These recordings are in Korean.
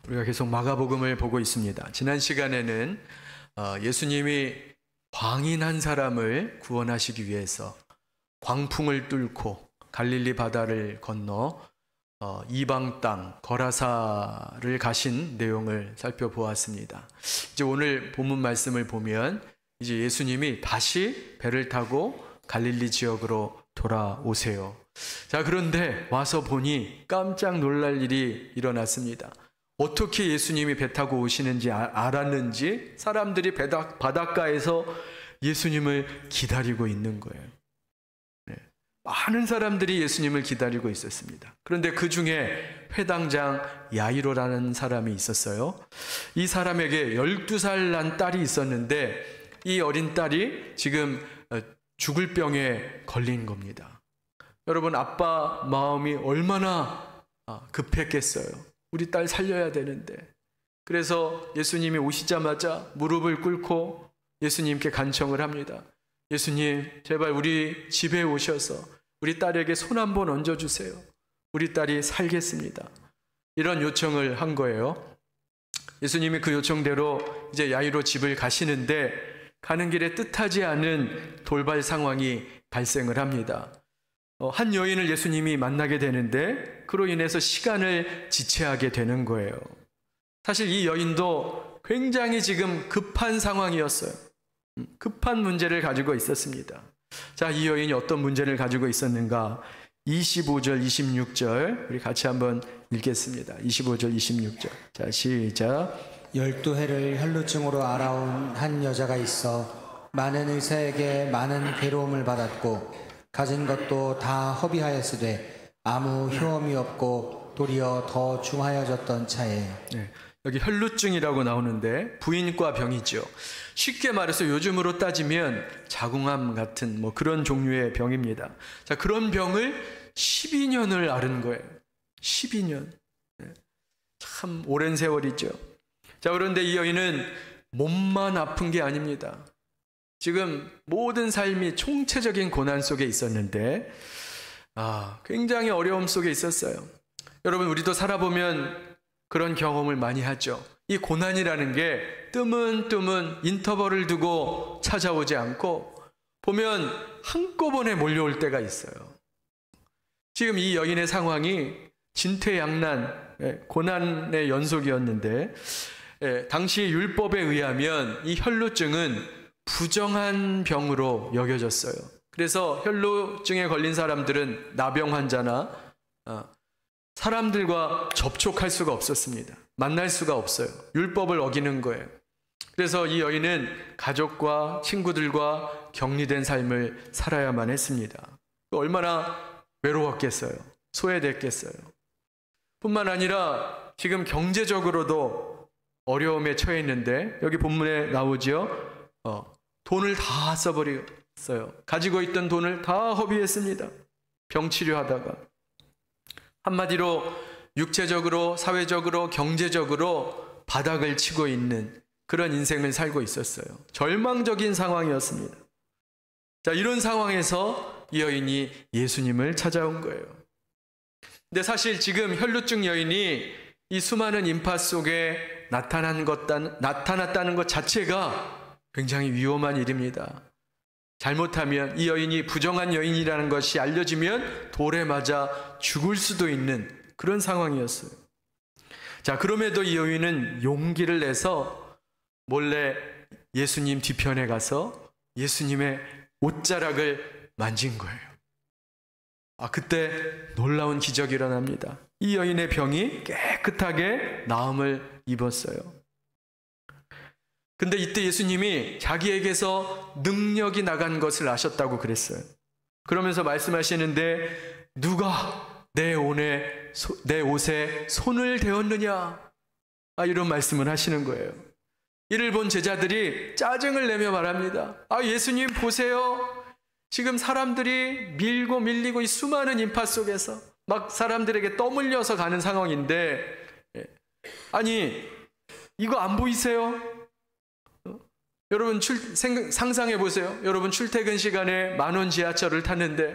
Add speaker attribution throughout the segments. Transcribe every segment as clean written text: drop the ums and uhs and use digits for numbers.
Speaker 1: 우리가 계속 마가복음을 보고 있습니다. 지난 시간에는 예수님이 광인 한 사람을 구원하시기 위해서 광풍을 뚫고 갈릴리 바다를 건너 이방 땅 거라사를 가신 내용을 살펴보았습니다. 이제 오늘 본문 말씀을 보면 이제 예수님이 다시 배를 타고 갈릴리 지역으로 돌아오세요. 자, 그런데 와서 보니 깜짝 놀랄 일이 일어났습니다. 어떻게 예수님이 배 타고 오시는지 알았는지 사람들이 바닷가에서 예수님을 기다리고 있는 거예요. 네. 많은 사람들이 예수님을 기다리고 있었습니다. 그런데 그 중에 회당장 야이로라는 사람이 있었어요. 이 사람에게 12살 난 딸이 있었는데 이 어린 딸이 지금 죽을 병에 걸린 겁니다. 여러분, 아빠 마음이 얼마나 급했겠어요. 우리 딸 살려야 되는데. 그래서 예수님이 오시자마자 무릎을 꿇고 예수님께 간청을 합니다. 예수님, 제발 우리 집에 오셔서 우리 딸에게 손 한번 얹어주세요. 우리 딸이 살겠습니다. 이런 요청을 한 거예요. 예수님이 그 요청대로 이제 야이로 집을 가시는데 가는 길에 뜻하지 않은 돌발 상황이 발생을 합니다. 한 여인을 예수님이 만나게 되는데 그로 인해서 시간을 지체하게 되는 거예요. 사실 이 여인도 굉장히 지금 급한 상황이었어요. 급한 문제를 가지고 있었습니다. 자, 이 여인이 어떤 문제를 가지고 있었는가? 25절, 26절 우리 같이 한번 읽겠습니다. 25절, 26절. 자, 시작.
Speaker 2: 12해를 혈루증으로 앓아온 한 여자가 있어 많은 의사에게 많은 괴로움을 받았고 가진 것도 다 허비하였으되 아무 효험이 없고 도리어 더 중하여졌던 차에.
Speaker 1: 네, 여기 혈루증이라고 나오는데 부인과 병이죠. 쉽게 말해서 요즘으로 따지면 자궁암 같은 그런 종류의 병입니다. 자, 그런 병을 12년을 앓은 거예요. 12년. 네, 참 오랜 세월이죠. 자, 그런데 이 여인은 몸만 아픈 게 아닙니다. 지금 모든 삶이 총체적인 고난 속에 있었는데 굉장히 어려움 속에 있었어요. 여러분, 우리도 살아보면 그런 경험을 많이 하죠. 이 고난이라는 게 뜨문뜨문 인터벌을 두고 찾아오지 않고 보면 한꺼번에 몰려올 때가 있어요. 지금 이 여인의 상황이 진퇴양난, 고난의 연속이었는데 당시 율법에 의하면 이 혈루증은 부정한 병으로 여겨졌어요. 그래서 혈루증에 걸린 사람들은 나병 환자나 사람들과 접촉할 수가 없었습니다. 만날 수가 없어요. 율법을 어기는 거예요. 그래서 이 여인은 가족과 친구들과 격리된 삶을 살아야만 했습니다. 얼마나 외로웠겠어요. 소외됐겠어요. 뿐만 아니라 지금 경제적으로도 어려움에 처해 있는데 여기 본문에 나오죠. 돈을 다 써버렸어요. 가지고 있던 돈을 다 허비했습니다. 병 치료하다가. 한마디로 육체적으로, 사회적으로, 경제적으로 바닥을 치고 있는 그런 인생을 살고 있었어요. 절망적인 상황이었습니다. 자, 이런 상황에서 이 여인이 예수님을 찾아온 거예요. 근데 사실 지금 혈루증 여인이 이 수많은 인파 속에 나타났다는 것 자체가 굉장히 위험한 일입니다. 잘못하면 이 여인이 부정한 여인이라는 것이 알려지면 돌에 맞아 죽을 수도 있는 그런 상황이었어요. 자, 그럼에도 이 여인은 용기를 내서 몰래 예수님 뒤편에 가서 예수님의 옷자락을 만진 거예요. 그때 놀라운 기적이 일어납니다. 이 여인의 병이 깨끗하게 나음을 입었어요. 근데 이때 예수님이 자기에게서 능력이 나간 것을 아셨다고 그랬어요. 그러면서 말씀하시는데 누가 내 옷에 손을 대었느냐? 이런 말씀을 하시는 거예요. 이를 본 제자들이 짜증을 내며 말합니다. 예수님 보세요. 지금 사람들이 밀고 밀리고 이 수많은 인파 속에서 막 사람들에게 떠밀려서 가는 상황인데 아니 이거 안 보이세요? 여러분 상상해 보세요. 여러분 출퇴근 시간에 10,000원 지하철을 탔는데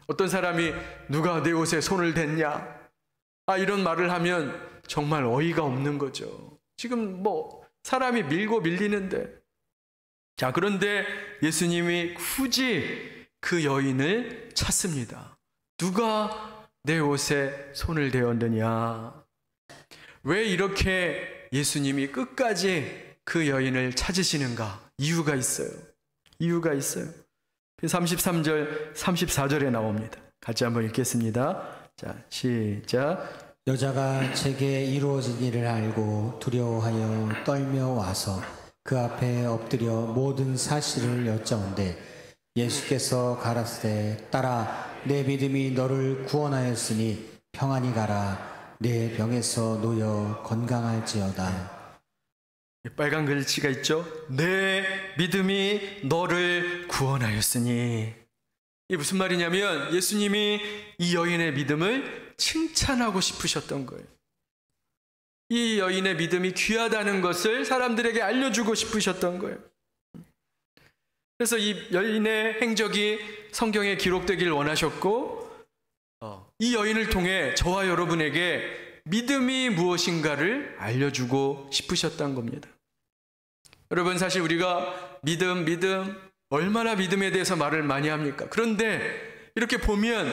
Speaker 1: 어떤 사람이 누가 내 옷에 손을 댔냐? 이런 말을 하면 정말 어이가 없는 거죠. 지금 뭐 사람이 밀고 밀리는데. 자, 그런데 예수님이 굳이 그 여인을 찾습니다. 누가 내 옷에 손을 대었느냐? 왜 이렇게 예수님이 끝까지 그 여인을 찾으시는가? 이유가 있어요. 이유가 있어요. 33절, 34절에 나옵니다. 같이 한번 읽겠습니다. 자, 시작.
Speaker 2: 여자가 제게 이루어진 일을 알고 두려워하여 떨며 와서 그 앞에 엎드려 모든 사실을 여짜온대 예수께서 가라사대 딸아 내 믿음이 너를 구원하였으니 평안히 가라 내 병에서 놓여 건강할지어다.
Speaker 1: 빨간 글씨가 있죠. 내 믿음이 너를 구원하였으니. 이게 무슨 말이냐면 예수님이 이 여인의 믿음을 칭찬하고 싶으셨던 거예요. 이 여인의 믿음이 귀하다는 것을 사람들에게 알려주고 싶으셨던 거예요. 그래서 이 여인의 행적이 성경에 기록되길 원하셨고 이 여인을 통해 저와 여러분에게 믿음이 무엇인가를 알려주고 싶으셨던 겁니다. 여러분, 사실 우리가 믿음 얼마나 믿음에 대해서 말을 많이 합니까? 그런데 이렇게 보면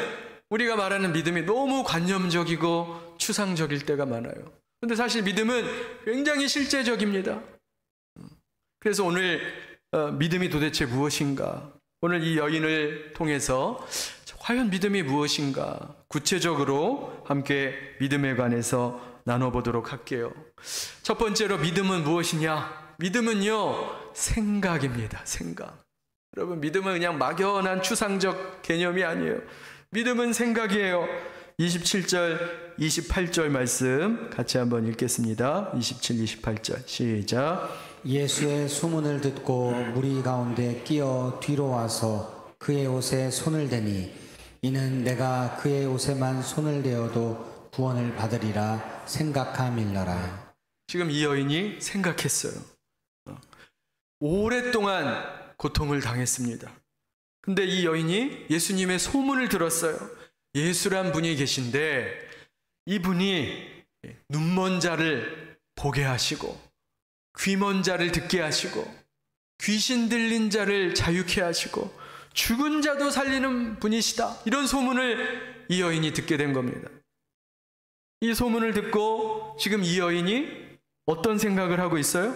Speaker 1: 우리가 말하는 믿음이 너무 관념적이고 추상적일 때가 많아요. 그런데 사실 믿음은 굉장히 실제적입니다. 그래서 오늘 믿음이 도대체 무엇인가? 오늘 이 여인을 통해서 과연 믿음이 무엇인가? 구체적으로 함께 믿음에 관해서 나눠보도록 할게요. 첫 번째로 믿음은 무엇이냐? 믿음은요, 생각입니다. 생각. 여러분, 믿음은 그냥 막연한 추상적 개념이 아니에요. 믿음은 생각이에요. 27절, 28절 말씀 같이 한번 읽겠습니다. 27, 28절 시작.
Speaker 2: 예수의 소문을 듣고 무리 가운데 끼어 뒤로 와서 그의 옷에 손을 대니 이는 내가 그의 옷에만 손을 대어도 구원을 받으리라 생각함일러라.
Speaker 1: 지금 이 여인이 생각했어요. 오랫동안 고통을 당했습니다. 근데 이 여인이 예수님의 소문을 들었어요. 예수란 분이 계신데 이분이 눈먼 자를 보게 하시고 귀먼 자를 듣게 하시고 귀신 들린 자를 자유케 하시고 죽은 자도 살리는 분이시다. 이런 소문을 이 여인이 듣게 된 겁니다. 이 소문을 듣고 지금 이 여인이 어떤 생각을 하고 있어요?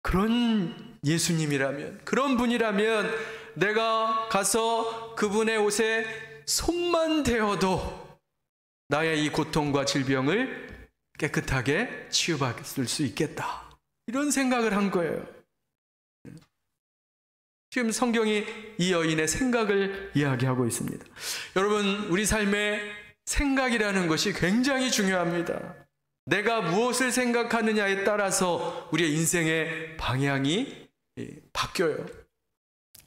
Speaker 1: 그런 예수님이라면, 그런 분이라면 내가 가서 그분의 옷에 손만 대어도 나의 이 고통과 질병을 깨끗하게 치유받을 수 있겠다. 이런 생각을 한 거예요. 지금 성경이 이 여인의 생각을 이야기하고 있습니다. 여러분, 우리 삶에 생각이라는 것이 굉장히 중요합니다. 내가 무엇을 생각하느냐에 따라서 우리의 인생의 방향이 바뀌어요.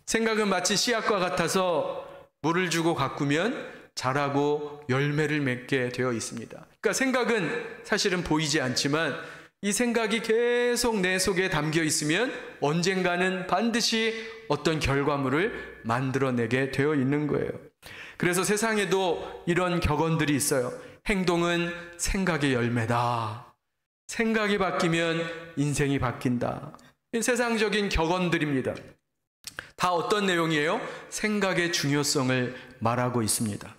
Speaker 1: 생각은 마치 씨앗과 같아서 물을 주고 가꾸면 자라고 열매를 맺게 되어 있습니다. 그러니까 생각은 사실은 보이지 않지만 이 생각이 계속 내 속에 담겨 있으면 언젠가는 반드시 어떤 결과물을 만들어내게 되어 있는 거예요. 그래서 세상에도 이런 격언들이 있어요. 행동은 생각의 열매다. 생각이 바뀌면 인생이 바뀐다. 세상적인 격언들입니다. 다 어떤 내용이에요? 생각의 중요성을 말하고 있습니다.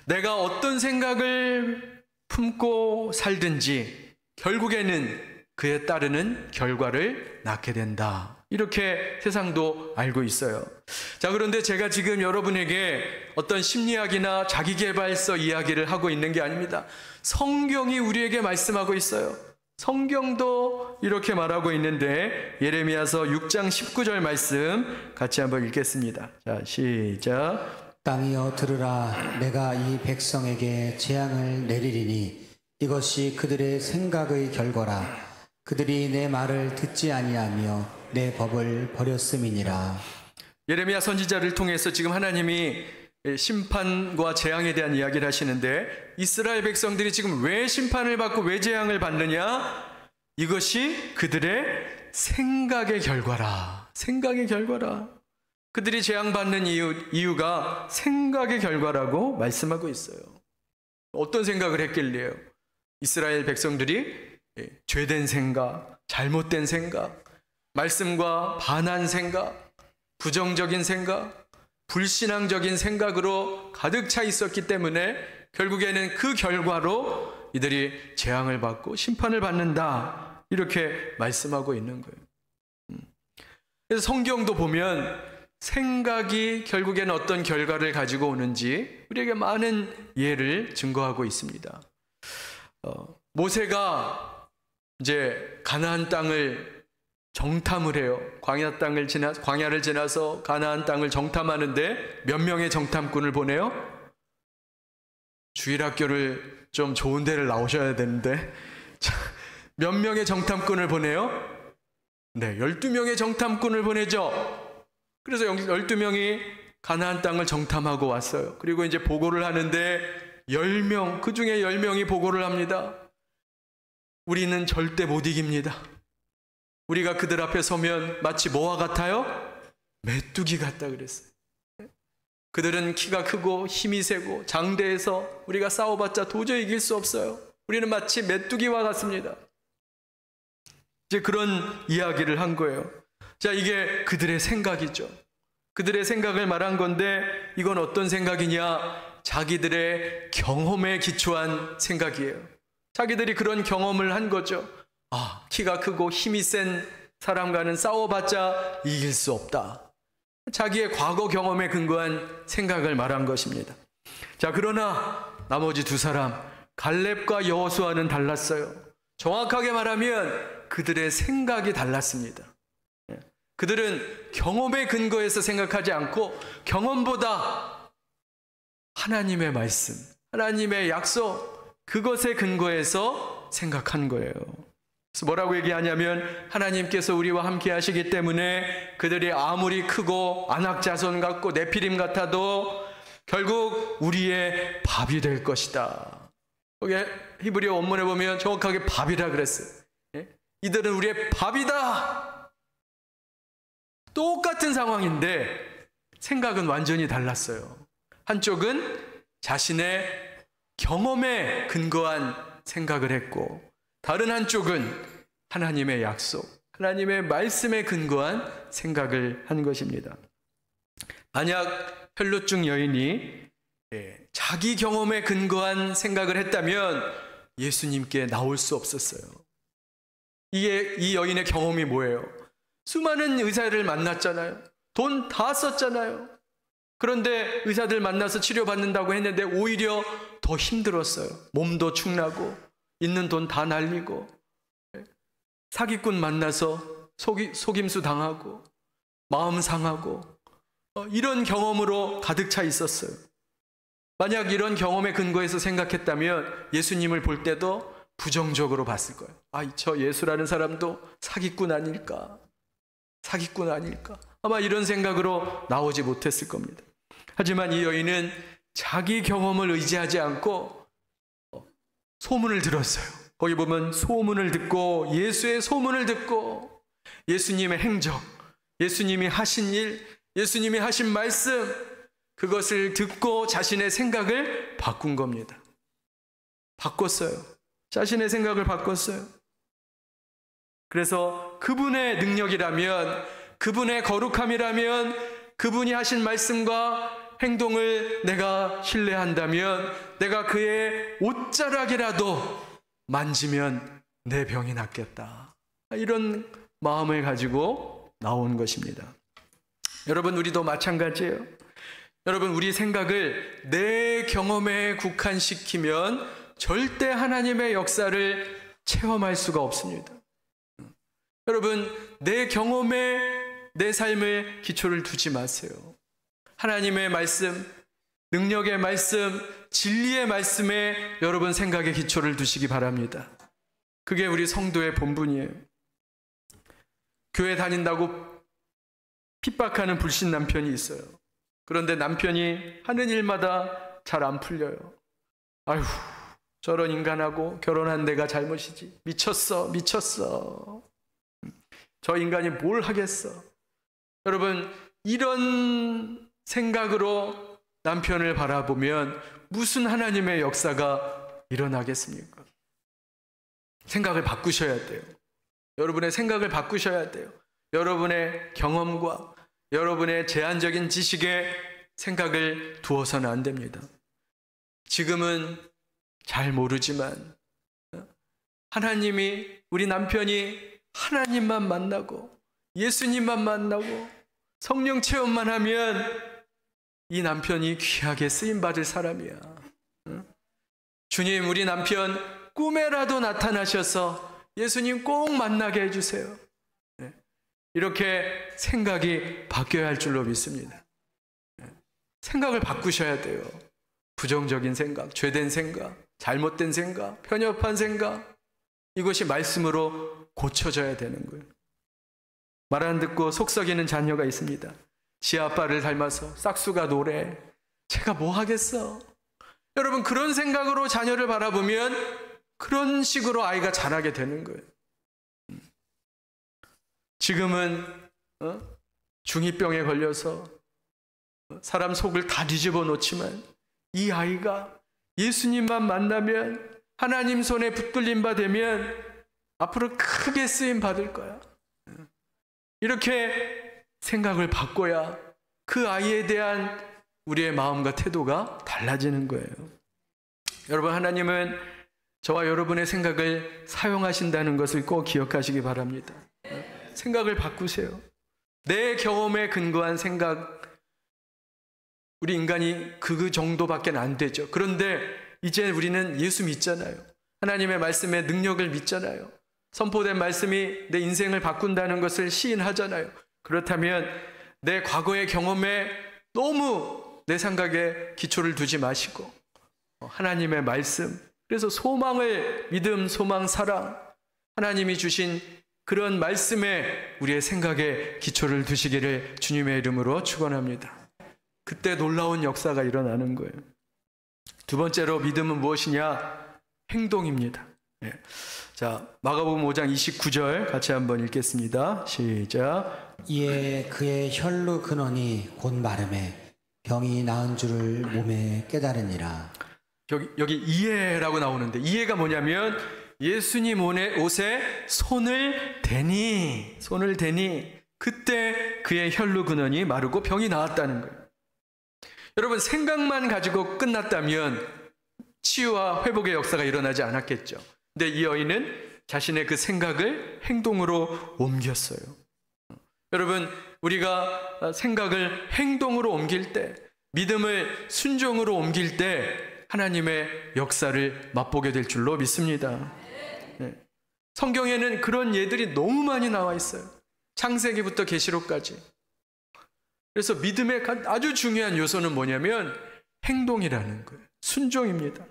Speaker 1: 내가 어떤 생각을 품고 살든지 결국에는 그에 따르는 결과를 낳게 된다. 이렇게 세상도 알고 있어요. 자, 그런데 제가 지금 여러분에게 어떤 심리학이나 자기계발서 이야기를 하고 있는 게 아닙니다. 성경이 우리에게 말씀하고 있어요. 성경도 이렇게 말하고 있는데 예레미야서 6장 19절 말씀 같이 한번 읽겠습니다. 자, 시작.
Speaker 2: 땅이여 들으라. 내가 이 백성에게 재앙을 내리리니 이것이 그들의 생각의 결과라. 그들이 내 말을 듣지 아니하며 내 법을 버렸음이니라. 예레미야 선지자를 통해서 지금 하나님이 심판과 재앙에 대한 이야기를 하시는데 이스라엘 백성들이 지금 왜 심판을 받고 왜 재앙을 받느냐? 이것이 그들의 생각의 결과라. 생각의 결과라. 그들이 재앙받는 이유가 생각의 결과라고 말씀하고 있어요. 어떤 생각을 했길래요?
Speaker 1: 이스라엘 백성들이 죄된 생각, 잘못된 생각, 말씀과 반한 생각, 부정적인 생각, 불신앙적인 생각으로 가득 차 있었기 때문에 결국에는 그 결과로 이들이 재앙을 받고 심판을 받는다, 이렇게 말씀하고 있는 거예요. 그래서 성경도 보면 생각이 결국에는 어떤 결과를 가지고 오는지 우리에게 많은 예를 증거하고 있습니다. 모세가 이제 가나안 땅을 정탐을 해요. 광야를 지나서 가나안 땅을 정탐하는데 몇 명의 정탐꾼을 보내요? 주일학교를 좀 좋은 데를 나오셔야 되는데 몇 명의 정탐꾼을 보내요? 네, 12명의 정탐꾼을 보내죠. 그래서 12명이 가나안 땅을 정탐하고 왔어요. 그리고 이제 보고를 하는데 10명, 그 중에 10명이 보고를 합니다. 우리는 절대 못 이깁니다. 우리가 그들 앞에 서면 마치 뭐와 같아요? 메뚜기 같다 그랬어요. 그들은 키가 크고 힘이 세고 장대해서 우리가 싸워봤자 도저히 이길 수 없어요. 우리는 마치 메뚜기와 같습니다. 이제 그런 이야기를 한 거예요. 자, 이게 그들의 생각이죠. 그들의 생각을 말한 건데 이건 어떤 생각이냐? 자기들의 경험에 기초한 생각이에요. 자기들이 그런 경험을 한 거죠. 아, 키가 크고 힘이 센 사람과는 싸워봤자 이길 수 없다. 자기의 과거 경험에 근거한 생각을 말한 것입니다. 자, 그러나 나머지 두 사람, 갈렙과 여호수아는 달랐어요. 정확하게 말하면 그들의 생각이 달랐습니다. 그들은 경험에 근거해서 생각하지 않고 경험보다 하나님의 말씀, 하나님의 약속, 그것에 근거해서 생각한 거예요. 그래서 뭐라고 얘기하냐면 하나님께서 우리와 함께 하시기 때문에 그들이 아무리 크고 안악자손 같고 네피림 같아도 결국 우리의 밥이 될 것이다. 거기 히브리어 원문에 보면 정확하게 밥이라 그랬어요. 이들은 우리의 밥이다. 똑같은 상황인데 생각은 완전히 달랐어요. 한쪽은 자신의 경험에 근거한 생각을 했고, 다른 한쪽은 하나님의 약속, 하나님의 말씀에 근거한 생각을 한 것입니다. 만약 헬롯중 여인이 자기 경험에 근거한 생각을 했다면 예수님께 나올 수 없었어요. 이 여인의 경험이 뭐예요? 수많은 의사를 만났잖아요. 돈 다 썼잖아요. 그런데 의사들 만나서 치료받는다고 했는데 오히려 더 힘들었어요. 몸도 축나고 있는 돈 다 날리고 사기꾼 만나서 속임수 당하고 마음 상하고 이런 경험으로 가득 차 있었어요. 만약 이런 경험에 근거해서 생각했다면 예수님을 볼 때도 부정적으로 봤을 거예요. 아, 저 예수라는 사람도 사기꾼 아닐까? 사기꾼 아닐까? 아마 이런 생각으로 나오지 못했을 겁니다. 하지만 이 여인은 자기 경험을 의지하지 않고 소문을 들었어요. 거기 보면 소문을 듣고 예수의 소문을 듣고 예수님의 행적, 예수님이 하신 일, 예수님이 하신 말씀, 그것을 듣고 자신의 생각을 바꾼 겁니다. 바꿨어요. 자신의 생각을 바꿨어요. 그래서 그분의 능력이라면, 그분의 거룩함이라면, 그분이 하신 말씀과 행동을 내가 신뢰한다면 내가 그의 옷자락이라도 만지면 내 병이 낫겠다. 이런 마음을 가지고 나온 것입니다. 여러분, 우리도 마찬가지예요. 여러분, 우리 생각을 내 경험에 국한시키면 절대 하나님의 역사를 체험할 수가 없습니다. 여러분, 내 경험에 내 삶의 기초를 두지 마세요. 하나님의 말씀, 능력의 말씀, 진리의 말씀에 여러분 생각의 기초를 두시기 바랍니다. 그게 우리 성도의 본분이에요. 교회 다닌다고 핍박하는 불신 남편이 있어요. 그런데 남편이 하는 일마다 잘 안 풀려요. 아휴, 저런 인간하고 결혼한 내가 잘못이지. 미쳤어. 저 인간이 뭘 하겠어. 여러분, 이런 생각으로 남편을 바라보면 무슨 하나님의 역사가 일어나겠습니까? 생각을 바꾸셔야 돼요. 여러분의 생각을 바꾸셔야 돼요. 여러분의 경험과 여러분의 제한적인 지식에 생각을 두어서는 안 됩니다. 지금은 잘 모르지만 하나님이, 우리 남편이 하나님만 만나고 예수님만 만나고 성령 체험만 하면 이 남편이 귀하게 쓰임받을 사람이야. 주님, 우리 남편 꿈에라도 나타나셔서 예수님 꼭 만나게 해주세요. 이렇게 생각이 바뀌어야 할 줄로 믿습니다. 생각을 바꾸셔야 돼요. 부정적인 생각, 죄된 생각, 잘못된 생각, 편협한 생각, 이것이 말씀으로 고쳐져야 되는 거예요. 말 안 듣고 속 썩이는 자녀가 있습니다. 지 아빠를 닮아서 싹수가 노래, 제가 뭐 하겠어. 여러분, 그런 생각으로 자녀를 바라보면 그런 식으로 아이가 자라게 되는 거예요. 지금은 중2병에 걸려서 사람 속을 다 뒤집어 놓지만 이 아이가 예수님만 만나면, 하나님 손에 붙들림 바 되면 앞으로 크게 쓰임 받을 거야. 이렇게 생각을 바꿔야 그 아이에 대한 우리의 마음과 태도가 달라지는 거예요. 여러분, 하나님은 저와 여러분의 생각을 사용하신다는 것을 꼭 기억하시기 바랍니다. 생각을 바꾸세요. 내 경험에 근거한 생각, 우리 인간이 그 정도밖에 안 되죠. 그런데 이제 우리는 예수 믿잖아요. 하나님의 말씀의 능력을 믿잖아요. 선포된 말씀이 내 인생을 바꾼다는 것을 시인하잖아요. 그렇다면 내 과거의 경험에 너무 내 생각에 기초를 두지 마시고 하나님의 말씀, 그래서 소망을, 믿음, 소망, 사랑, 하나님이 주신 그런 말씀에 우리의 생각에 기초를 두시기를 주님의 이름으로 축원합니다. 그때 놀라운 역사가 일어나는 거예요. 두 번째로 믿음은 무엇이냐? 행동입니다. 자, 마가복음 5장 29절 같이 한번 읽겠습니다. 시작.
Speaker 2: 이에 그의 혈루 근원이 곧 마름에 병이 나은 줄을 몸에 깨달으니라.
Speaker 1: 여기 이해라고 나오는데, 이해가 뭐냐면 예수님 옷에 손을 대니 그때 그의 혈루 근원이 마르고 병이 나았다는 거예요. 여러분, 생각만 가지고 끝났다면 치유와 회복의 역사가 일어나지 않았겠죠. 근데 이 여인은 자신의 그 생각을 행동으로 옮겼어요. 여러분, 우리가 생각을 행동으로 옮길 때, 믿음을 순종으로 옮길 때 하나님의 역사를 맛보게 될 줄로 믿습니다. 성경에는 그런 예들이 너무 많이 나와 있어요. 창세기부터 계시록까지. 그래서 믿음의 아주 중요한 요소는 뭐냐면 행동이라는 거예요. 순종입니다.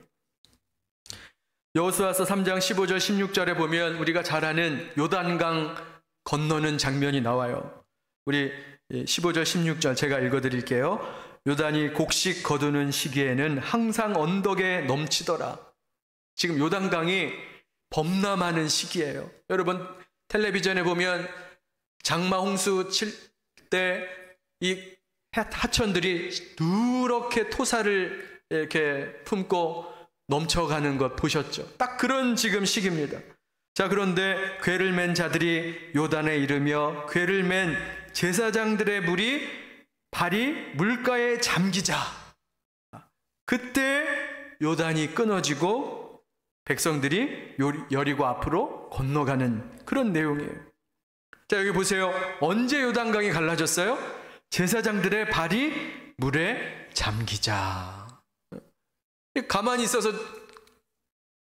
Speaker 1: 여호수아서 3장 15절 16절에 보면 우리가 잘 아는 요단강 건너는 장면이 나와요. 우리 15절 16절 제가 읽어드릴게요. 요단이 곡식 거두는 시기에는 항상 언덕에 넘치더라. 지금 요단강이 범람하는 시기예요. 여러분, 텔레비전에 보면 장마 홍수 칠 때 이 하천들이 누렇게 토사를 이렇게 품고 넘쳐가는 것 보셨죠? 딱 그런 지금 시기입니다. 자, 그런데 궤를 맨 자들이 요단에 이르며 궤를 맨 제사장들의 발이 물가에 잠기자. 그때 요단이 끊어지고 백성들이 여리고 앞으로 건너가는 그런 내용이에요. 자, 여기 보세요. 언제 요단강이 갈라졌어요? 제사장들의 발이 물에 잠기자. 가만히 있어서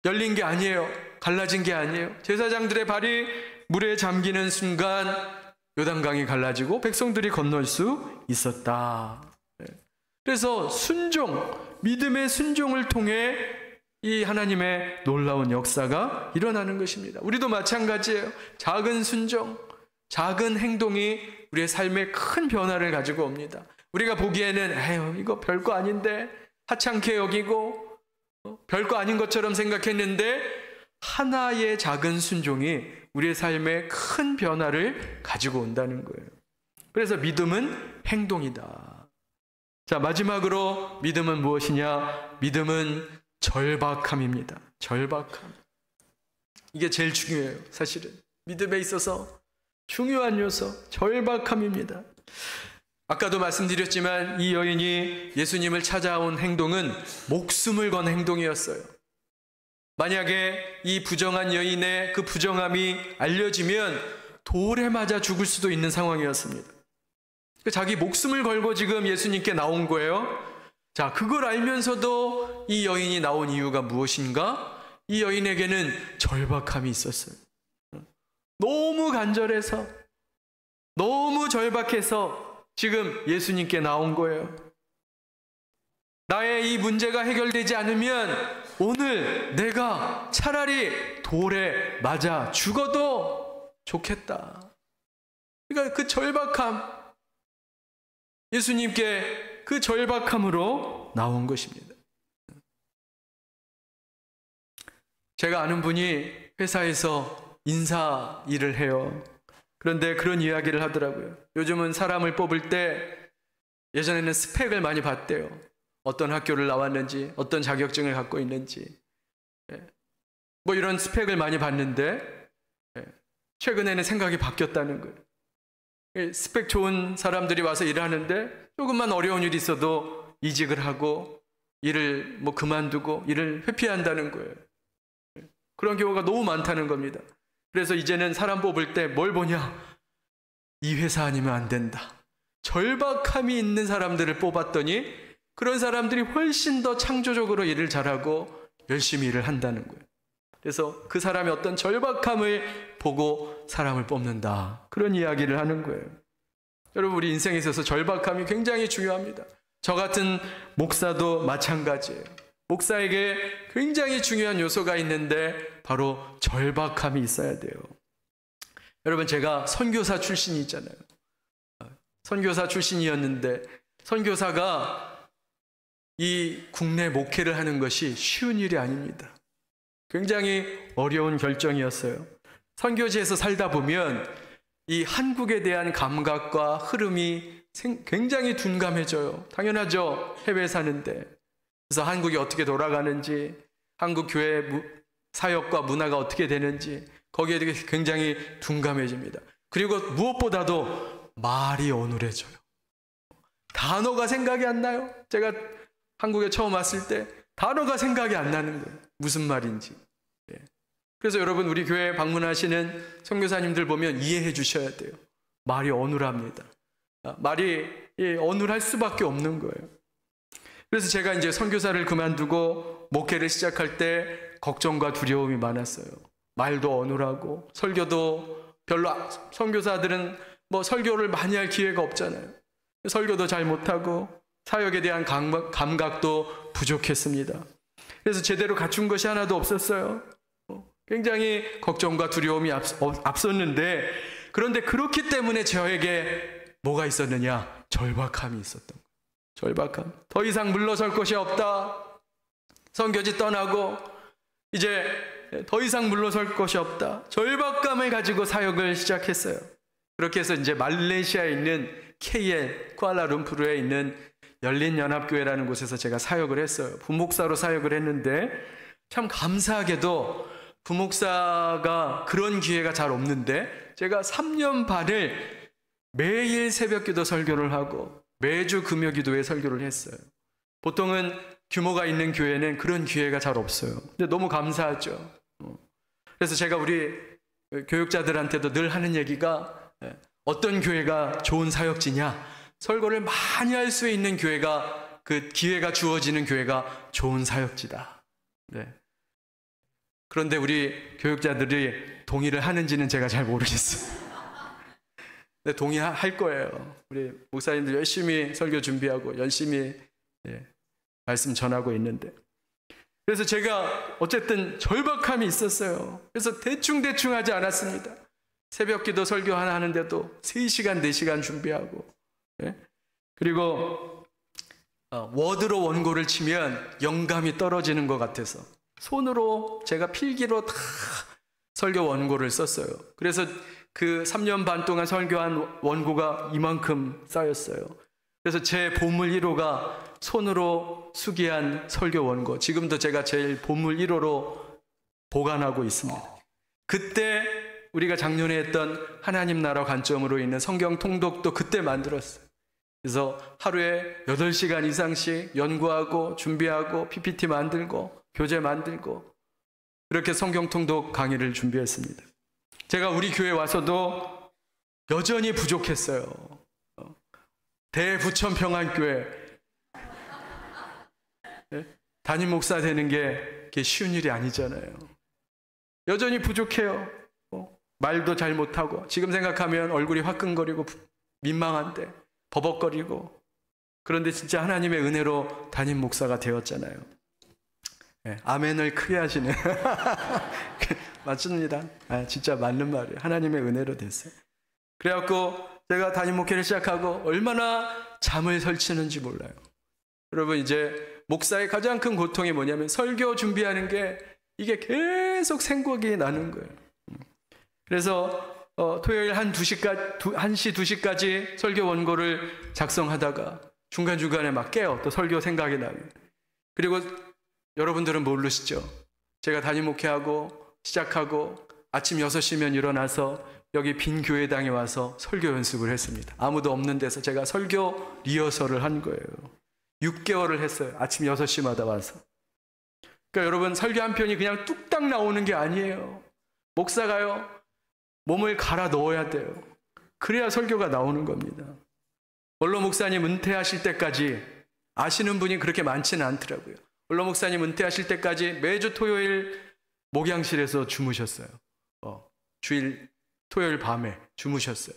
Speaker 1: 열린 게 아니에요. 갈라진 게 아니에요. 제사장들의 발이 물에 잠기는 순간 요단강이 갈라지고 백성들이 건널 수 있었다. 그래서 순종, 믿음의 순종을 통해 이 하나님의 놀라운 역사가 일어나는 것입니다. 우리도 마찬가지예요. 작은 순종, 작은 행동이 우리의 삶에 큰 변화를 가지고 옵니다. 우리가 보기에는 에휴, 이거 별거 아닌데 하찮게 여기고 별거 아닌 것처럼 생각했는데 하나의 작은 순종이 우리의 삶에 큰 변화를 가지고 온다는 거예요. 그래서 믿음은 행동이다. 자, 마지막으로 믿음은 무엇이냐? 믿음은 절박함입니다. 절박함. 이게 제일 중요해요. 사실은 믿음에 있어서 중요한 요소, 절박함입니다. 아까도 말씀드렸지만 이 여인이 예수님을 찾아온 행동은 목숨을 건 행동이었어요. 만약에 이 부정한 여인의 그 부정함이 알려지면 돌에 맞아 죽을 수도 있는 상황이었습니다. 자기 목숨을 걸고 지금 예수님께 나온 거예요. 자, 그걸 알면서도 이 여인이 나온 이유가 무엇인가? 이 여인에게는 절박함이 있었어요. 너무 간절해서, 너무 절박해서 지금 예수님께 나온 거예요. 나의 이 문제가 해결되지 않으면 오늘 내가 차라리 돌에 맞아 죽어도 좋겠다. 그러니까 그 절박함, 예수님께 그 절박함으로 나온 것입니다. 제가 아는 분이 회사에서 인사 일을 해요. 그런데 그런 이야기를 하더라고요. 요즘은 사람을 뽑을 때 예전에는 스펙을 많이 봤대요. 어떤 학교를 나왔는지, 어떤 자격증을 갖고 있는지, 뭐 이런 스펙을 많이 봤는데 최근에는 생각이 바뀌었다는 거예요. 스펙 좋은 사람들이 와서 일을 하는데 조금만 어려운 일이 있어도 이직을 하고 일을 뭐 그만두고 일을 회피한다는 거예요. 그런 경우가 너무 많다는 겁니다. 그래서 이제는 사람 뽑을 때 뭘 보냐? 이 회사 아니면 안 된다. 절박함이 있는 사람들을 뽑았더니 그런 사람들이 훨씬 더 창조적으로 일을 잘하고 열심히 일을 한다는 거예요. 그래서 그 사람의 어떤 절박함을 보고 사람을 뽑는다. 그런 이야기를 하는 거예요. 여러분, 우리 인생에 있어서 절박함이 굉장히 중요합니다. 저 같은 목사도 마찬가지예요. 목사에게 굉장히 중요한 요소가 있는데 바로 절박함이 있어야 돼요. 여러분, 제가 선교사 출신이잖아요. 선교사 출신이었는데 선교사가 이 국내 목회를 하는 것이 쉬운 일이 아닙니다. 굉장히 어려운 결정이었어요. 선교지에서 살다 보면 이 한국에 대한 감각과 흐름이 굉장히 둔감해져요. 당연하죠. 해외에 사는데. 그래서 한국이 어떻게 돌아가는지, 한국 교회 사역과 문화가 어떻게 되는지 거기에 대해 굉장히 둔감해집니다. 그리고 무엇보다도 말이 어눌해져요. 단어가 생각이 안 나요. 제가 한국에 처음 왔을 때 단어가 생각이 안 나는 거예요. 무슨 말인지. 그래서 여러분, 우리 교회에 방문하시는 선교사님들 보면 이해해 주셔야 돼요. 말이 어눌합니다. 말이 어눌할 수밖에 없는 거예요. 그래서 제가 이제 선교사를 그만두고 목회를 시작할 때 걱정과 두려움이 많았어요. 말도 어눌하고 설교도 별로, 선교사들은 뭐 설교를 많이 할 기회가 없잖아요. 설교도 잘 못하고 사역에 대한 감각도 부족했습니다. 그래서 제대로 갖춘 것이 하나도 없었어요. 굉장히 걱정과 두려움이 앞섰는데, 그런데 그렇기 때문에 저에게 뭐가 있었느냐? 절박함이 있었던 거예요. 절박함. 더 이상 물러설 곳이 없다. 선교지 떠나고 이제 더 이상 물러설 곳이 없다. 절박감을 가지고 사역을 시작했어요. 그렇게 해서 이제 말레이시아에 있는 KL, 쿠알라룸푸르에 있는 열린연합교회라는 곳에서 제가 사역을 했어요. 부목사로 사역을 했는데 참 감사하게도 부목사가 그런 기회가 잘 없는데 제가 3년 반을 매일 새벽기도 설교를 하고 매주 금요기도에 설교를 했어요. 보통은 규모가 있는 교회는 그런 기회가 잘 없어요. 근데 너무 감사하죠. 그래서 제가 우리 교육자들한테도 늘 하는 얘기가, 어떤 교회가 좋은 사역지냐? 설교를 많이 할 수 있는 교회가, 그 기회가 주어지는 교회가 좋은 사역지다. 네. 그런데 우리 교육자들이 동의를 하는지는 제가 잘 모르겠어요. 네, 동의할 거예요. 우리 목사님들 열심히 설교 준비하고 열심히 말씀 전하고 있는데, 그래서 제가 어쨌든 절박함이 있었어요. 그래서 대충 하지 않았습니다. 새벽기도 설교 하나 하는데도 3시간 4시간 준비하고, 그리고 워드로 원고를 치면 영감이 떨어지는 것 같아서 손으로 제가 필기로 다 설교 원고를 썼어요. 그래서 그 3년 반 동안 설교한 원고가 이만큼 쌓였어요. 그래서 제 보물 1호가 손으로 수기한 설교 원고, 지금도 제가 제일 보물 1호로 보관하고 있습니다. 그때 우리가 작년에 했던 하나님 나라 관점으로 있는 성경 통독도 그때 만들었어요. 그래서 하루에 8시간 이상씩 연구하고 준비하고 PPT 만들고 교재 만들고 그렇게 성경 통독 강의를 준비했습니다. 제가 우리 교회 와서도 여전히 부족했어요. 대부천평안교회 담임 목사 되는 게 쉬운 일이 아니잖아요. 여전히 부족해요. 말도 잘 못하고 지금 생각하면 얼굴이 화끈거리고 민망한데 버벅거리고, 그런데 진짜 하나님의 은혜로 담임 목사가 되었잖아요. 아멘을 크게 하시네. 맞습니다. 진짜 맞는 말이에요. 하나님의 은혜로 됐어요. 그래갖고 제가 담임 목회를 시작하고 얼마나 잠을 설치는지 몰라요. 여러분, 이제 목사의 가장 큰 고통이 뭐냐면 설교 준비하는 게 이게 계속 생각이 나는 거예요. 그래서 토요일 1시, 2시까지 설교 원고를 작성하다가 중간중간에 막 깨요. 또 설교 생각이 나면. 그리고 여러분들은 모르시죠? 제가 담임 목회하고 시작하고 아침 6시면 일어나서 여기 빈 교회당에 와서 설교 연습을 했습니다. 아무도 없는 데서 제가 설교 리허설을 한 거예요. 6개월을 했어요. 아침 6시마다 와서. 그러니까 여러분, 설교 한 편이 그냥 뚝딱 나오는 게 아니에요. 목사가요, 몸을 갈아 넣어야 돼요. 그래야 설교가 나오는 겁니다. 원로 목사님 은퇴하실 때까지, 아시는 분이 그렇게 많지는 않더라고요. 원로 목사님 은퇴하실 때까지 매주 토요일 목양실에서 주무셨어요. 주일 토요일 밤에 주무셨어요.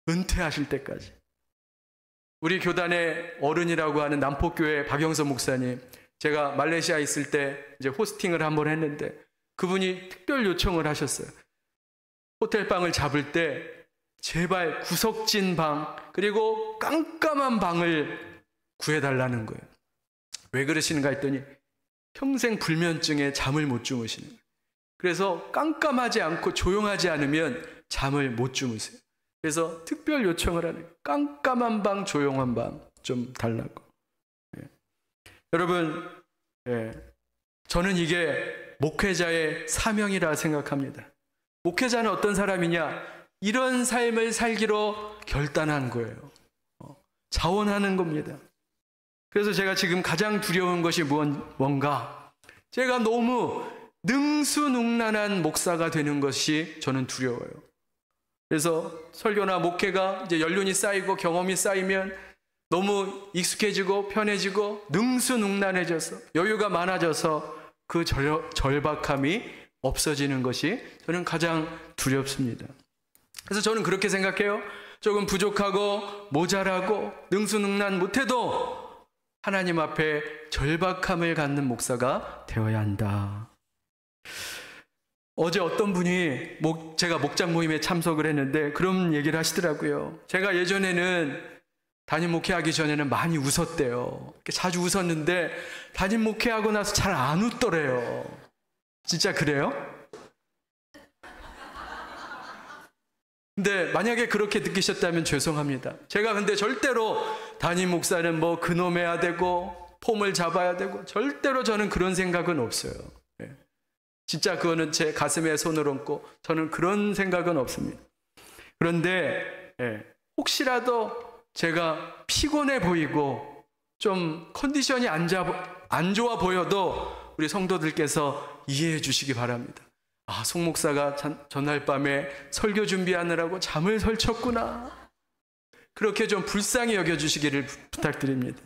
Speaker 1: 은퇴하실 때까지. 우리 교단의 어른이라고 하는 남포교회 박영선 목사님, 제가 말레이시아에 있을 때 이제 호스팅을 한번 했는데 그분이 특별 요청을 하셨어요. 호텔방을 잡을 때 제발 구석진 방, 그리고 깜깜한 방을 구해달라는 거예요. 왜 그러시는가 했더니 평생 불면증에 잠을 못 주무시는 거예요. 그래서 깜깜하지 않고 조용하지 않으면 잠을 못 주무세요. 그래서 특별 요청을 하는 거예요. 깜깜한 방, 조용한 방 좀 달라고. 여러분, 저는 이게 목회자의 사명이라 생각합니다. 목회자는 어떤 사람이냐? 이런 삶을 살기로 결단한 거예요. 자원하는 겁니다. 그래서 제가 지금 가장 두려운 것이 뭔가? 제가 너무 능수능란한 목사가 되는 것이 저는 두려워요. 그래서 설교나 목회가 이제 연륜이 쌓이고 경험이 쌓이면 너무 익숙해지고 편해지고 능수능란해져서 여유가 많아져서 그 절박함이 없어지는 것이 저는 가장 두렵습니다. 그래서 저는 그렇게 생각해요. 조금 부족하고 모자라고 능수능란 못해도 하나님 앞에 절박함을 갖는 목사가 되어야 한다. 어제 어떤 분이 제가 목장 모임에 참석을 했는데 그런 얘기를 하시더라고요. 제가 예전에는 담임 목회하기 전에는 많이 웃었대요. 자주 웃었는데 담임 목회하고 나서 잘 안 웃더래요. 진짜 그래요? 근데 만약에 그렇게 느끼셨다면 죄송합니다. 제가 근데 절대로 담임 목사는 뭐 그놈해야 되고 폼을 잡아야 되고 절대로 저는 그런 생각은 없어요. 진짜 그거는 제 가슴에 손을 얹고 저는 그런 생각은 없습니다. 그런데 혹시라도 제가 피곤해 보이고 좀 컨디션이 안 좋아 보여도 우리 성도들께서 이해해 주시기 바랍니다. 송 목사가 전날 밤에 설교 준비하느라고 잠을 설쳤구나. 그렇게 좀 불쌍히 여겨주시기를 부탁드립니다.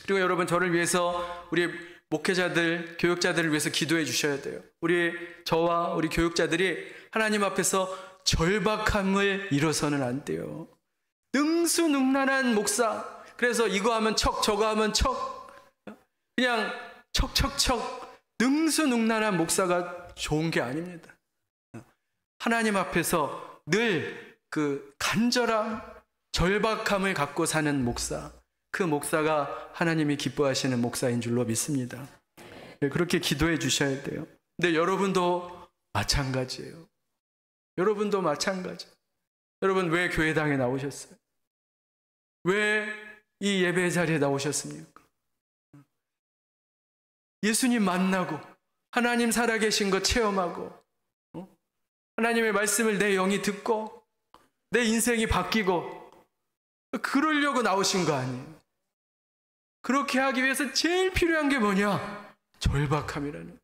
Speaker 1: 그리고 여러분, 저를 위해서 우리 목회자들, 교육자들을 위해서 기도해 주셔야 돼요. 저와 우리 교육자들이 하나님 앞에서 절박함을 잃어서는 안 돼요. 능수능란한 목사, 그래서 이거 하면 척 저거 하면 척, 그냥 척척척 능수능란한 목사가 좋은 게 아닙니다. 하나님 앞에서 늘 그 간절함, 절박함을 갖고 사는 목사, 그 목사가 하나님이 기뻐하시는 목사인 줄로 믿습니다. 그렇게 기도해 주셔야 돼요. 근데 여러분도 마찬가지예요. 여러분도 마찬가지. 여러분, 왜 교회당에 나오셨어요? 왜 이 예배 자리에 나오셨습니까? 예수님 만나고 하나님 살아계신 거 체험하고 하나님의 말씀을 내 영이 듣고 내 인생이 바뀌고 그러려고 나오신 거 아니에요. 그렇게 하기 위해서 제일 필요한 게 뭐냐? 절박함이라는.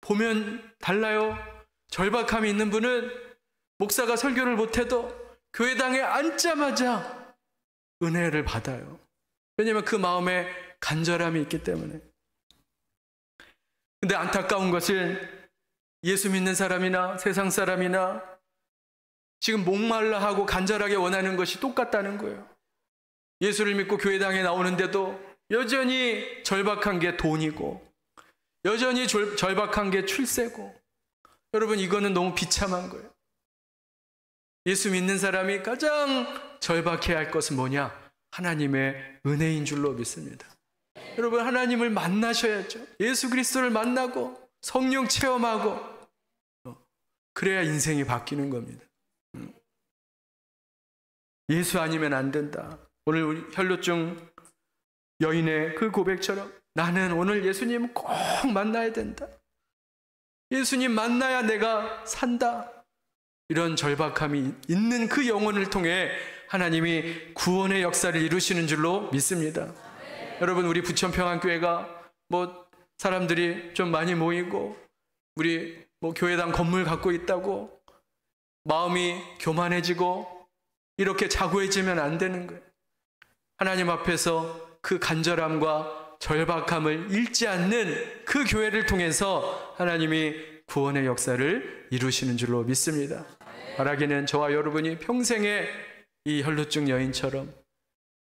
Speaker 1: 보면 달라요. 절박함이 있는 분은 목사가 설교를 못해도 교회당에 앉자마자 은혜를 받아요. 왜냐하면 그 마음에 간절함이 있기 때문에. 근데 안타까운 것은 예수 믿는 사람이나 세상 사람이나 지금 목말라 하고 간절하게 원하는 것이 똑같다는 거예요. 예수를 믿고 교회당에 나오는데도 여전히 절박한 게 돈이고, 여전히 절박한 게 출세고. 여러분, 이거는 너무 비참한 거예요. 예수 믿는 사람이 가장 절박해야 할 것은 뭐냐? 하나님의 은혜인 줄로 믿습니다. 여러분, 하나님을 만나셔야죠. 예수 그리스도를 만나고 성령 체험하고, 그래야 인생이 바뀌는 겁니다. 예수 아니면 안 된다. 오늘 우리 혈루증 여인의 그 고백처럼 나는 오늘 예수님 꼭 만나야 된다. 예수님 만나야 내가 산다. 이런 절박함이 있는 그 영혼을 통해 하나님이 구원의 역사를 이루시는 줄로 믿습니다. 여러분, 우리 부천평안교회가 사람들이 좀 많이 모이고 우리 교회당 건물 갖고 있다고 마음이 교만해지고 이렇게 자고해지면 안 되는 거예요. 하나님 앞에서 그 간절함과 절박함을 잃지 않는 그 교회를 통해서 하나님이 구원의 역사를 이루시는 줄로 믿습니다. 바라기는 저와 여러분이 평생에 이 혈루증 여인처럼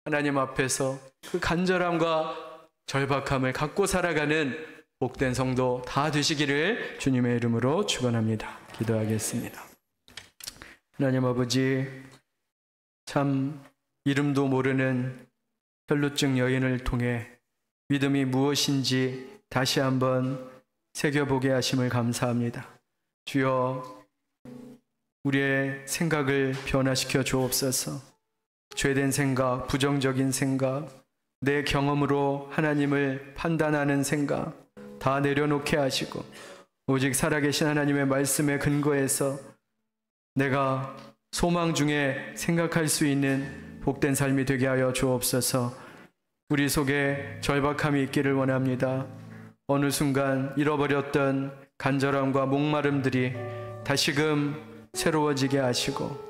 Speaker 1: 하나님 앞에서 그 간절함과 절박함을 갖고 살아가는 복된 성도 다 되시기를 주님의 이름으로 축원합니다. 기도하겠습니다. 하나님 아버지, 참 이름도 모르는 혈루증 여인을 통해 믿음이 무엇인지 다시 한번 새겨보게 하심을 감사합니다. 주여, 우리의 생각을 변화시켜 주옵소서. 죄된 생각, 부정적인 생각, 내 경험으로 하나님을 판단하는 생각 다 내려놓게 하시고 오직 살아계신 하나님의 말씀에 근거해서 내가 소망 중에 생각할 수 있는 복된 삶이 되게 하여 주옵소서. 우리 속에 절박함이 있기를 원합니다. 어느 순간 잃어버렸던 간절함과 목마름들이 다시금 새로워지게 하시고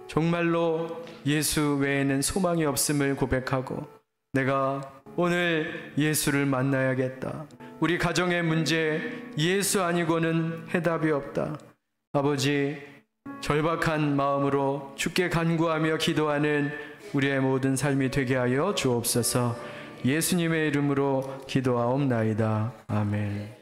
Speaker 1: 정말로 예수 외에는 소망이 없음을 고백하고 내가 오늘 예수를 만나야겠다. 우리 가정의 문제 예수 아니고는 해답이 없다. 아버지, 절박한 마음으로 주께 간구하며 기도하는 우리의 모든 삶이 되게 하여 주옵소서. 예수님의 이름으로 기도하옵나이다. 아멘.